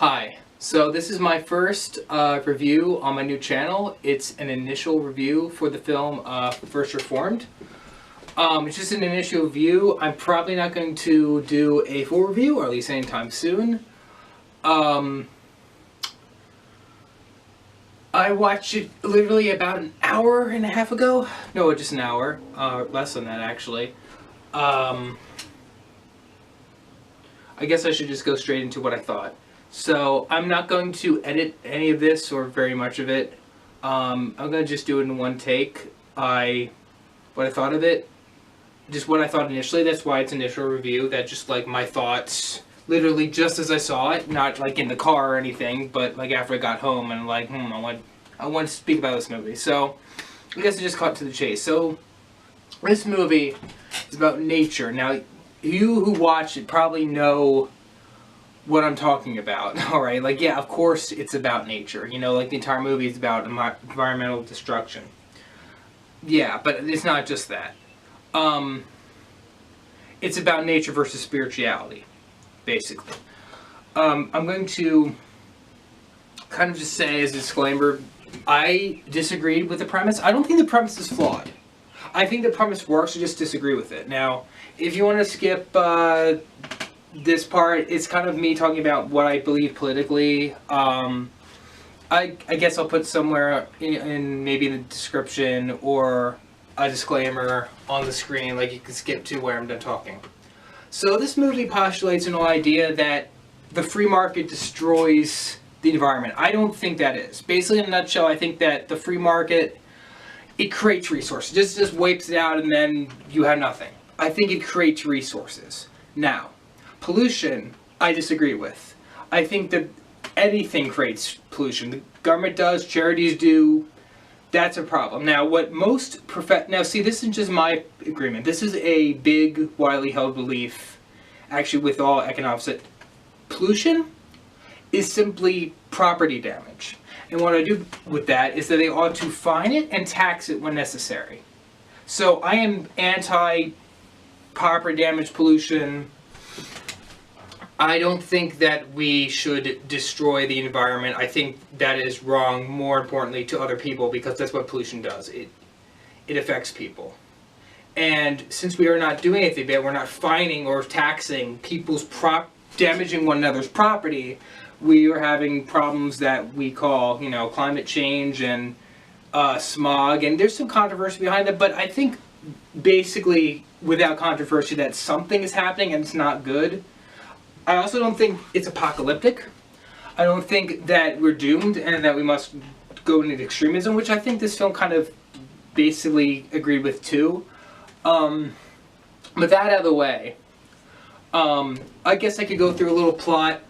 Hi, so this is my first review on my new channel. It's an initial review for the film First Reformed. It's just an initial review. I'm probably not going to do a full review, or at least anytime soon. I watched it literally about an hour and a half ago. No, just an hour. Less than that, actually. I guess I should just go straight into what I thought. So I'm not going to edit any of this or very much of it. I'm going to just do it in one take. What I thought of it, just what I thought initially. That's why it's initial review. That's just like my thoughts, literally just as I saw it, not like in the car or anything, but like after I got home and like, I want to speak about this movie. So I guess I just cut to the chase. So this movie is about nature. Now, you who watch it probably know what I'm talking about. Alright, like, yeah, of course it's about nature. You know, like the entire movie is about environmental destruction. Yeah, but it's not just that. It's about nature versus spirituality, basically. I'm going to kind of just say as a disclaimer, I disagreed with the premise. I don't think the premise is flawed. I think the premise works, I just disagree with it. Now, if you want to skip this part, it's kind of me talking about what I believe politically. I guess I'll put somewhere in maybe in the description or a disclaimer on the screen, like you can skip to where I'm done talking. So this movie postulates an idea that the free market destroys the environment. I don't think that is. Basically, in a nutshell, I think that the free market, it creates resources. Just wipes it out and then you have nothing. I think it creates resources. Now, pollution, I disagree with. I think that anything creates pollution. The government does, charities do. That's a problem. Now, what most now see, this is just my agreement. This is a big, widely held belief, actually with all economics, that pollution is simply property damage. And what I do with that is that they ought to fine it and tax it when necessary. So I am anti-property damage pollution. I don't think that we should destroy the environment. I think that is wrong, more importantly, to other people, because that's what pollution does. It affects people. And since we are not doing anything bad, we're not fining or taxing people's damaging one another's property, we are having problems that we call, climate change and smog. And there's some controversy behind that, but I think basically, without controversy, that something is happening and it's not good. I also don't think it's apocalyptic. I don't think that we're doomed and that we must go into extremism, which I think this film kind of basically agreed with too. But that out of the way, I guess I could go through a little plot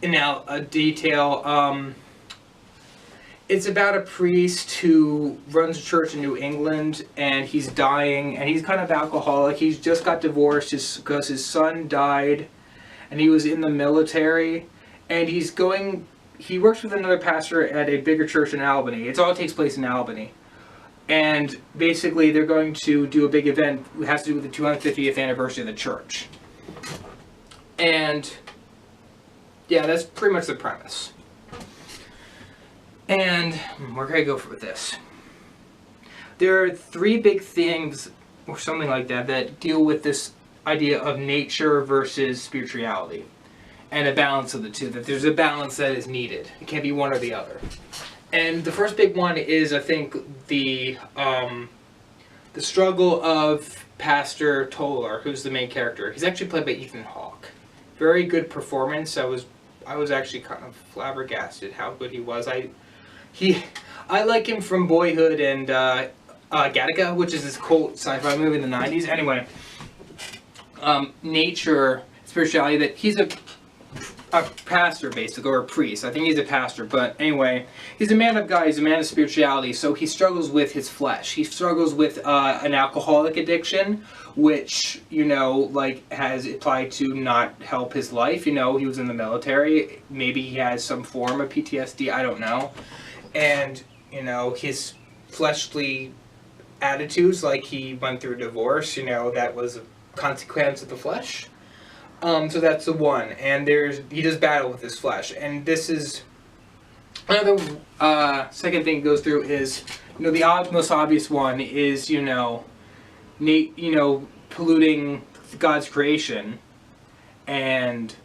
in a detail. It's about a priest who runs a church in New England, and he's dying, and he's kind of alcoholic. He's just got divorced because his son died, and he was in the military, and he works with another pastor at a bigger church in Albany. It all takes place in Albany. And basically they're going to do a big event that has to do with the 250th anniversary of the church. And yeah, that's pretty much the premise. And where can I go with this? There are three big things, or something like that, that deal with this idea of nature versus spirituality, and a balance of the two. That there's a balance that is needed. It can't be one or the other. And the first big one is, I think, the struggle of Pastor Toller, who's the main character. He's actually played by Ethan Hawke. Very good performance. I was actually kind of flabbergasted how good he was. I like him from Boyhood and Gattaca, which is this cult sci-fi movie in the 90s. Anyway, nature, spirituality, that he's a pastor, basically, or a priest. I think he's a pastor, but anyway, he's a man of God, he's a man of spirituality, so he struggles with his flesh. He struggles with an alcoholic addiction, which, has applied to not help his life. He was in the military. Maybe he has some form of PTSD, I don't know. And, his fleshly attitudes, like he went through a divorce, that was a consequence of the flesh. So that's the one, and he does battle with his flesh, and this is another second thing goes through is, the most obvious one is, polluting God's creation, and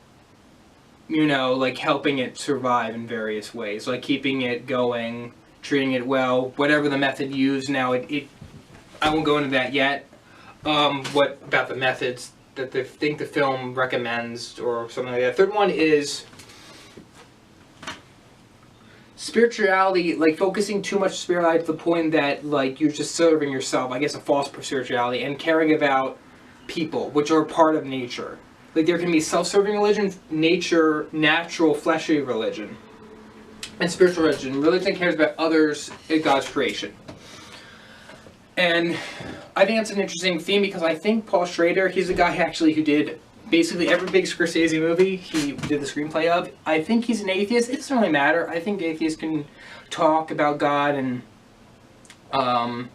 like helping it survive in various ways, like keeping it going, treating it well, whatever the method used. Now I won't go into that yet. What about the methods that they think the film recommends or something like that. Third one is spirituality, like focusing too much spirituality to the point that like you're just serving yourself, I guess a false spirituality, and caring about people, which are part of nature. Like there can be self-serving religion, natural, fleshly religion, and spiritual religion. Religion cares about others in God's creation. And I think that's an interesting theme because I think Paul Schrader, he's the guy actually who did basically every big Scorsese movie he did the screenplay of. I think he's an atheist. It doesn't really matter. I think atheists can talk about God and can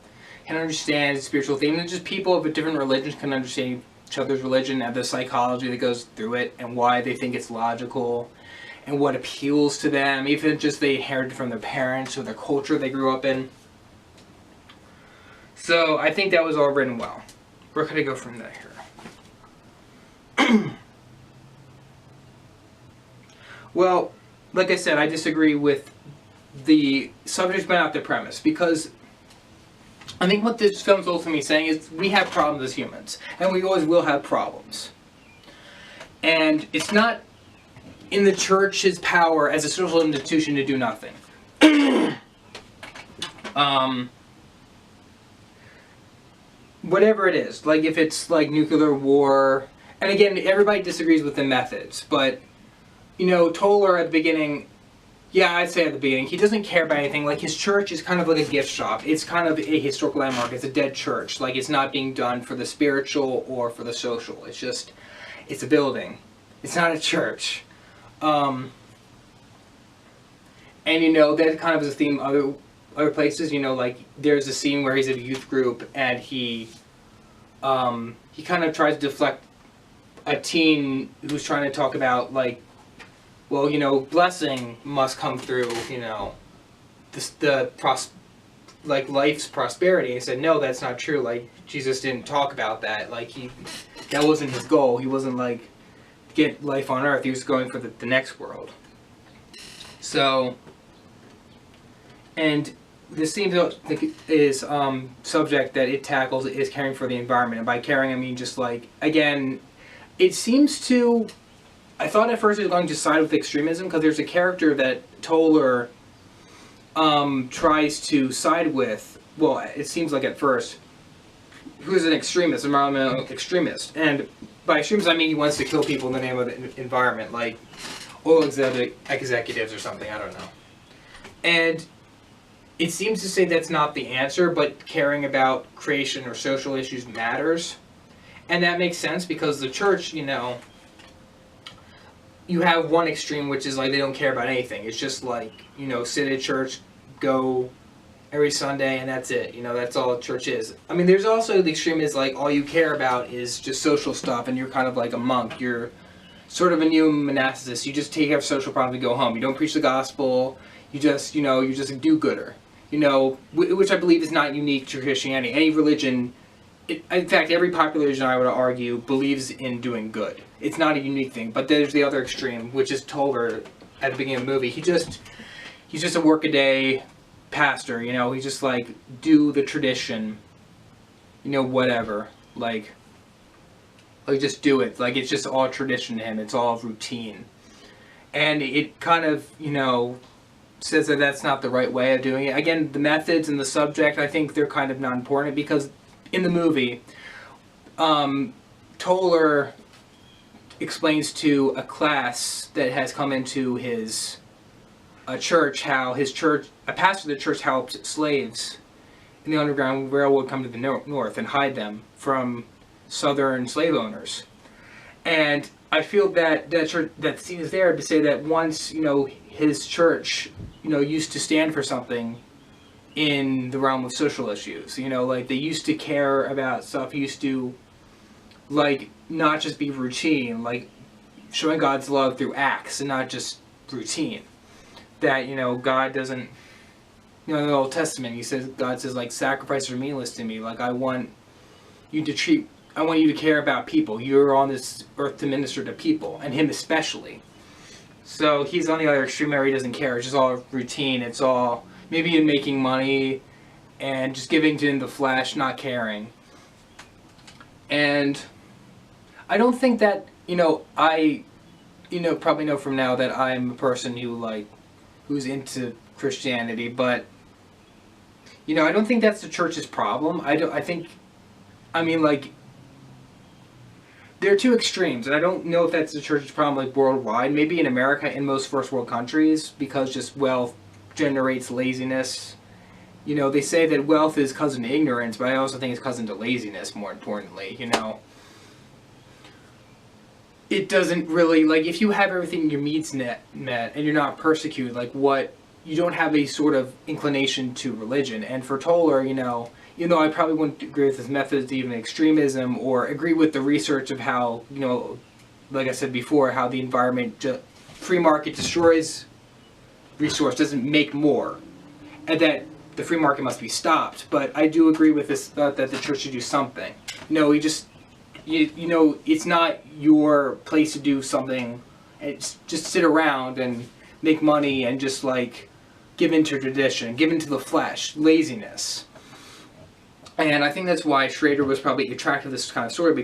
understand spiritual themes. And just people of different religions can understand each other's religion and the psychology that goes through it and why they think it's logical and what appeals to them, even if just they inherited from their parents or their culture they grew up in. So I think that was all written well. Where could I go from there here? Well, like I said, I disagree with the subject but not the premise, because I think what this film's ultimately saying is we have problems as humans, and we always will have problems. And it's not in the church's power as a social institution to do nothing. Whatever it is, like if it's like nuclear war, and again, everybody disagrees with the methods, but, Toller at the beginning, yeah, I'd say at the beginning, he doesn't care about anything. Like his church is kind of like a gift shop. It's kind of a historical landmark. It's a dead church. Like it's not being done for the spiritual or for the social. It's just, it's a building. It's not a church. And that kind of is a theme other places, like there's a scene where he's at a youth group and he kind of tries to deflect a teen who's trying to talk about like, well, blessing must come through, life's prosperity. He said, no, that's not true. Like Jesus didn't talk about that. Like that wasn't his goal. He wasn't like get life on earth. He was going for the next world. So, and this theme is subject that it tackles is caring for the environment, and by caring I mean just like, again, it seems to, I thought at first it was going to side with extremism because there's a character that Toller tries to side with, well it seems like at first, who's an extremist, environmental extremist, and by extremist I mean he wants to kill people in the name of the environment, like oil executives or something, I don't know. And it seems to say that's not the answer, but caring about creation or social issues matters. And that makes sense because the church, you have one extreme which is like they don't care about anything. It's just like, sit at church, go every Sunday, and that's it. That's all church is. I mean, there's also the extreme is like all you care about is just social stuff, and you're kind of like a monk. You're sort of a new monasticist. You just take care of social problems and go home. You don't preach the gospel. You just, you're just a do-gooder. Which I believe is not unique to Christianity. Any religion, in fact, every popular religion, I would argue, believes in doing good. It's not a unique thing. But there's the other extreme, which is Toller at the beginning of the movie. He's just a workaday pastor. He just like do the tradition. Whatever. Like just do it. Like it's just all tradition to him. It's all routine, and it kind of says that that's not the right way of doing it. Again, the methods and the subject, I think they're kind of not important because in the movie, Toller explains to a class that has come into his church how a pastor of the church helped slaves in the Underground Railroad come to the north and hide them from Southern slave owners. And I feel that that scene is there to say that once, his church, used to stand for something in the realm of social issues. Like they used to care about stuff, used to, like, not just be routine, like showing God's love through acts and not just routine. That, God doesn't, in the Old Testament, God says, like, sacrifices are meaningless to me. Like, I want you to care about people. You're on this earth to minister to people, and him especially. So he's on the other extreme where he doesn't care. It's just all routine. It's all maybe in making money and just giving to in the flesh, not caring. And I don't think that, I probably know from now that I'm a person who's into Christianity, but I don't think that's the church's problem. There are two extremes, and I don't know if that's the church's problem worldwide. Maybe in America, in most first world countries, because just wealth generates laziness. They say that wealth is cousin to ignorance, but I also think it's cousin to laziness, more importantly. It doesn't really, if you have everything your needs met and you're not persecuted, you don't have a sort of inclination to religion. And for Toller, I probably wouldn't agree with his methods, even extremism, or agree with the research of how, like I said before, how the environment, free market destroys resource, doesn't make more, and that the free market must be stopped. But I do agree with this thought that the church should do something. It's not your place to do something. It's just sit around and make money and just give into tradition, give into the flesh, laziness. And I think that's why Schrader was probably attracted to this kind of story, because